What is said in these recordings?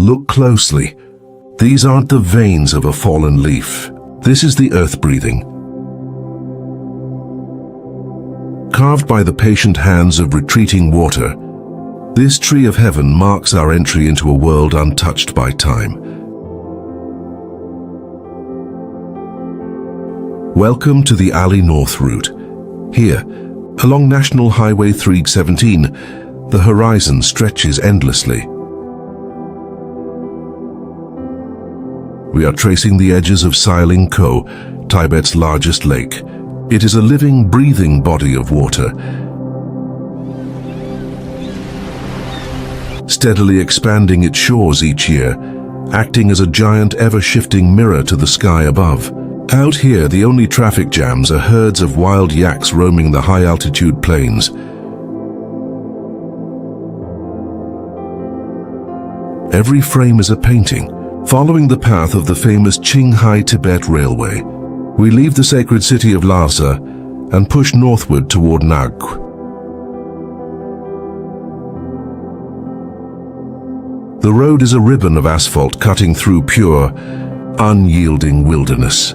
Look closely. These aren't the veins of a fallen leaf. This is the earth breathing. Carved by the patient hands of retreating water, this tree of heaven marks our entry into a world untouched by time. Welcome to the Ali North route. Here, along National Highway 317, the horizon stretches endlessly. We are tracing the edges of Selincuo, Tibet's largest lake. It is a living, breathing body of water, steadily expanding its shores each year, acting as a giant, ever-shifting mirror to the sky above. Out here, the only traffic jams are herds of wild yaks roaming the high-altitude plains. Every frame is a painting, following the path of the famous Qinghai-Tibet railway. We leave the sacred city of Lhasa and push northward toward Nagqu. The road is a ribbon of asphalt cutting through pure, unyielding wilderness.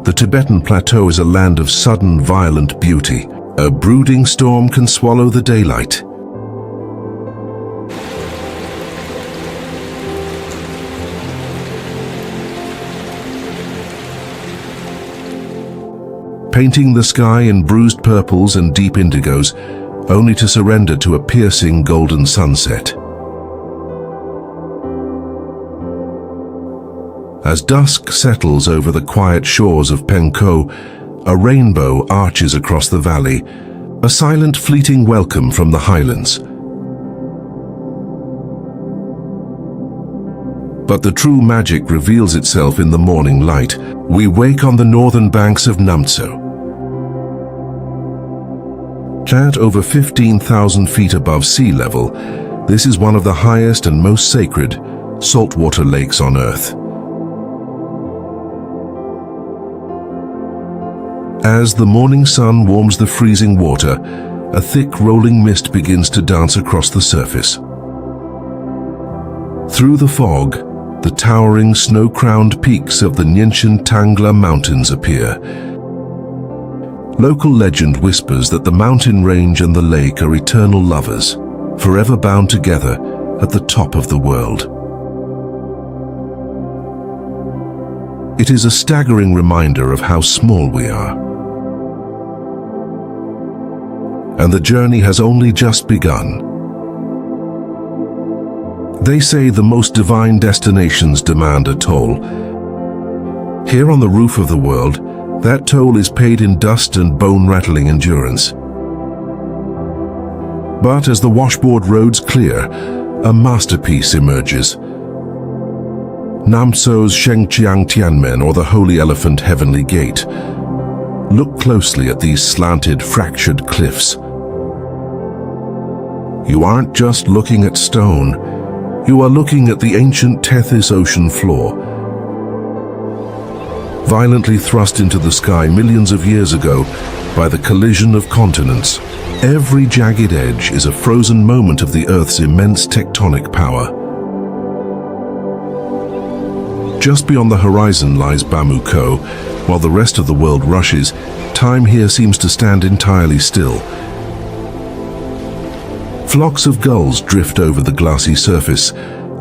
The Tibetan Plateau is a land of sudden, violent beauty. A brooding storm can swallow the daylight. Painting the sky in bruised purples and deep indigos, only to surrender to a piercing golden sunset. As dusk settles over the quiet shores of Penko, a rainbow arches across the valley, a silent, fleeting welcome from the highlands. But the true magic reveals itself in the morning light. We wake on the northern banks of Namtso. At over 15,000 feet above sea level, this is one of the highest and most sacred saltwater lakes on Earth. As the morning sun warms the freezing water, a thick rolling mist begins to dance across the surface. Through the fog, the towering snow-crowned peaks of the Nyenchen-Tangla Mountains appear. Local legend whispers that the mountain range and the lake are eternal lovers, forever bound together at the top of the world. It is a staggering reminder of how small we are. And the journey has only just begun. They say the most divine destinations demand a toll. Here on the roof of the world, that toll is paid in dust and bone-rattling endurance. But as the washboard roads clear, a masterpiece emerges. Namtso's Shengqiang Tianmen, or the Holy Elephant Heavenly Gate. Look closely at these slanted, fractured cliffs. You aren't just looking at stone, you are looking at the ancient Tethys ocean floor. Violently thrust into the sky millions of years ago by the collision of continents. Every jagged edge is a frozen moment of the Earth's immense tectonic power. Just beyond the horizon lies Wumacuo. While the rest of the world rushes, time here seems to stand entirely still. Flocks of gulls drift over the glassy surface,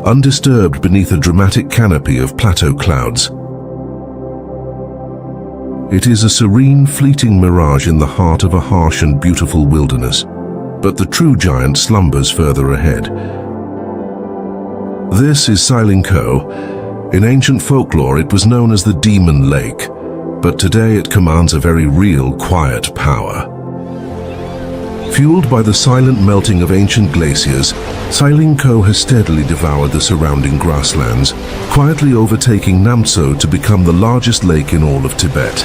undisturbed beneath a dramatic canopy of plateau clouds. It is a serene, fleeting mirage in the heart of a harsh and beautiful wilderness. But the true giant slumbers further ahead. This is Selincuo. In ancient folklore, it was known as the Demon Lake, but today it commands a very real, quiet power. Fueled by the silent melting of ancient glaciers, Selincuo has steadily devoured the surrounding grasslands, quietly overtaking Namtso to become the largest lake in all of Tibet.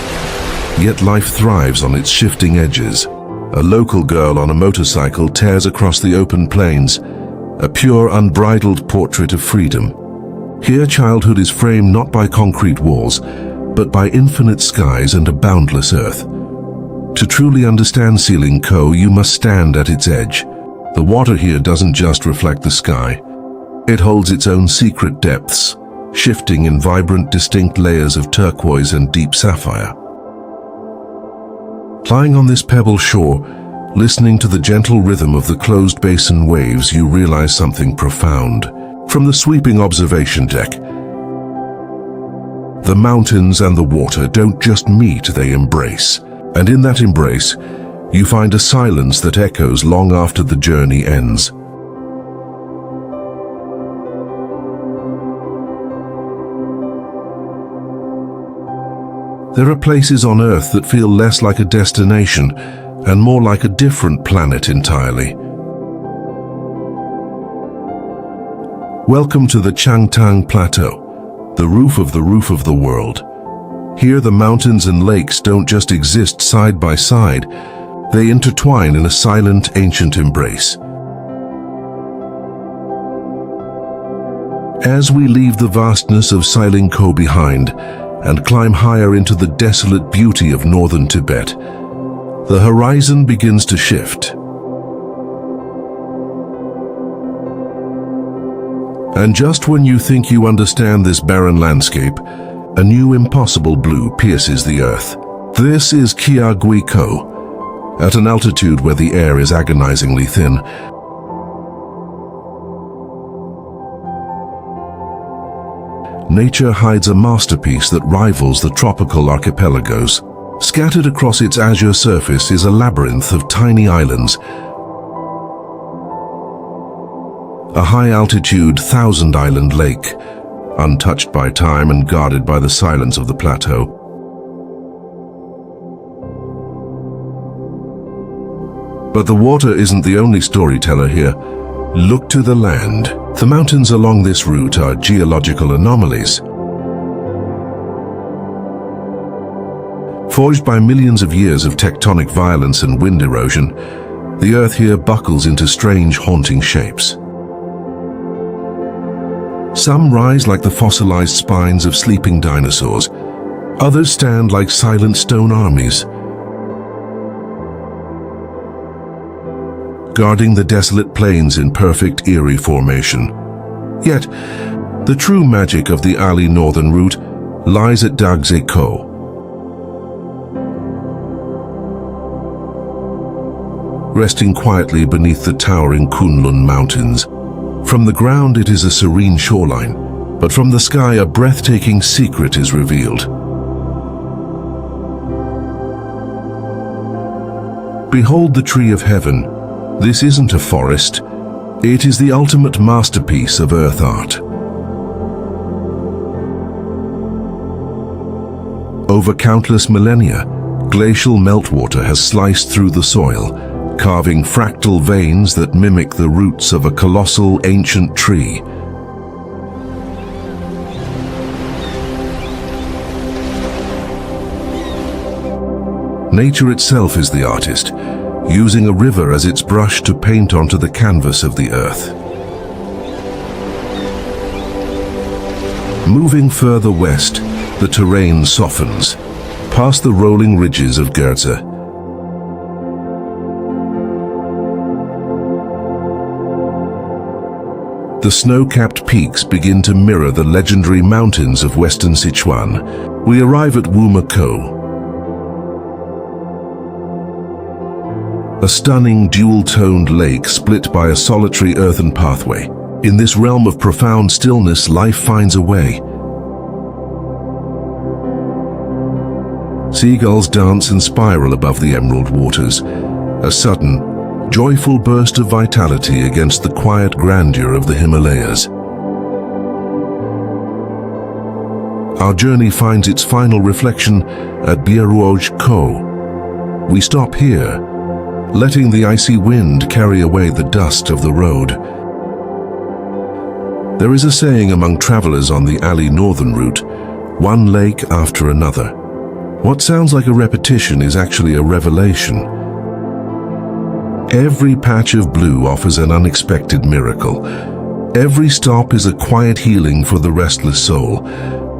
Yet life thrives on its shifting edges. A local girl on a motorcycle tears across the open plains, a pure, unbridled portrait of freedom. Here childhood is framed not by concrete walls, but by infinite skies and a boundless earth. To truly understand Selincuo, you must stand at its edge. The water here doesn't just reflect the sky. It holds its own secret depths, shifting in vibrant, distinct layers of turquoise and deep sapphire. Lying on this pebble shore, listening to the gentle rhythm of the closed basin waves, you realize something profound. From the sweeping observation deck, the mountains and the water don't just meet, they embrace. And in that embrace, you find a silence that echoes long after the journey ends. There are places on Earth that feel less like a destination and more like a different planet entirely. Welcome to the Tibetan Plateau, the roof of the world. Here the mountains and lakes don't just exist side by side, they intertwine in a silent, ancient embrace. As we leave the vastness of Selincuo behind and climb higher into the desolate beauty of northern Tibet, the horizon begins to shift. And just when you think you understand this barren landscape, a new impossible blue pierces the earth. This is Qiagui Co, at an altitude where the air is agonizingly thin. Nature hides a masterpiece that rivals the tropical archipelagos. Scattered across its azure surface is a labyrinth of tiny islands, a high-altitude, thousand-island lake, untouched by time and guarded by the silence of the plateau. But the water isn't the only storyteller here. Look to the land. The mountains along this route are geological anomalies. Forged by millions of years of tectonic violence and wind erosion, the earth here buckles into strange, haunting shapes. Some rise like the fossilized spines of sleeping dinosaurs. Others stand like silent stone armies, guarding the desolate plains in perfect eerie formation. Yet, the true magic of the Ali Northern Route lies at Dagangcuo Co. Resting quietly beneath the towering Kunlun Mountains. From the ground it is a serene shoreline, but from the sky a breathtaking secret is revealed. Behold the tree of heaven. This isn't a forest, it is the ultimate masterpiece of earth art. Over countless millennia, glacial meltwater has sliced through the soil, carving fractal veins that mimic the roots of a colossal ancient tree. Nature itself is the artist, using a river as its brush to paint onto the canvas of the earth. Moving further west, the terrain softens, past the rolling ridges of Gerze. The snow-capped peaks begin to mirror the legendary mountains of western Sichuan. We arrive at Wumacuo, a stunning dual-toned lake split by a solitary earthen pathway. In this realm of profound stillness, life finds a way. Seagulls dance and spiral above the emerald waters, a sudden, joyful burst of vitality against the quiet grandeur of the Himalayas. Our journey finds its final reflection at Qiagui Co. We stop here, letting the icy wind carry away the dust of the road. There is a saying among travelers on the Ali Northern Route, one lake after another. What sounds like a repetition is actually a revelation. Every patch of blue offers an unexpected miracle. Every stop is a quiet healing for the restless soul.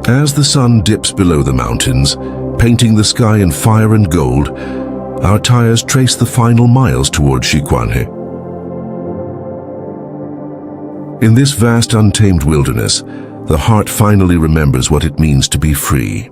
As the sun dips below the mountains, painting the sky in fire and gold, our tires trace the final miles towards Qinghai. In this vast untamed wilderness, the heart finally remembers what it means to be free.